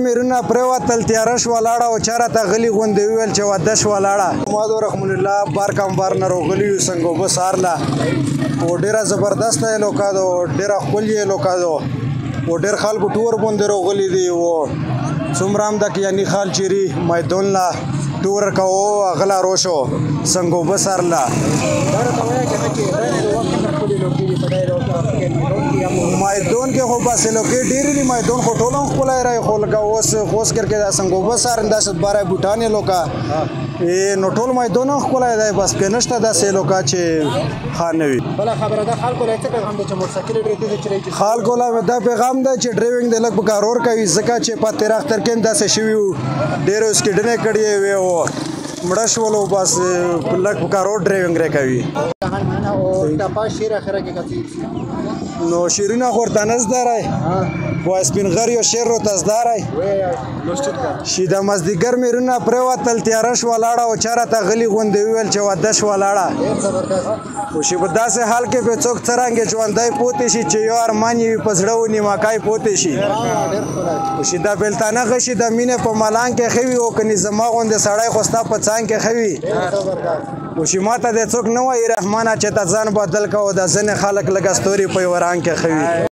میرونه پرېوتل تیاره شوه لاړه او چا راته غلي غوندې وویل چې واده شوه لاړه محمد رحمن الله بار کمبار نه راغلي یو څنګه اوبه سهارله او ډېره زبردسته یې لوکا ده ډېره ښکلې یې لوکا ده او ډېر خلکو ټور باندې راغلي دي او څومره هم ده که یعنی خال چیري میدون له ټور کوو هغه لا روشو څنګه اوبه سهارله میدون کې خو بس لوکې ډېرې دي میدون خو ټول هم ښکلی رایي خو لکه اوس خوست کې دا څنګه اوبه سهارن داسې باره بوټان یې لوکا نو ټول میدون هم ښکلی دی بس پرې نشته داسې لوکا چې ښه نه وي بله خبره ده خلکو له څه پیغام دی چې موټرسایکل ډېرې تېزې چلوي خلکو له دا پیغام ده چې ډرایوینګ د لږ په کارور کوي ځکه چې په تېر اختر کې هم داسې شوي وو ډېرو سکېډنې کړې وې او مړه شولو بس لږ په کارور ډرایوینګ رې کوي نو شیرونه خو ورته نه زده رای با سپین غر یو شعر ورته زده رای چې د مازدیګر میرونه پرېوتل تیاره شوه لاړه او چا راته غلي غوندې وویل چې واده شوه لاړه خو چې په داسې حال کې به څوک څرنګې ژوندی پوتې شي چې یو ارمان یې وي په زړه و نیماکای پوتې شي خو چې دا بېلتانه غشي د مینې په ملان کې ښه وي او کني زما غوندې سړی خو ستا په څانګ کې ښه وي خو چې ما ته دې څوک نه وایي رحمانه چې ته ځان بدل کوه د ځینې خلک لږه ستوري په یو رنګ کې ښه وي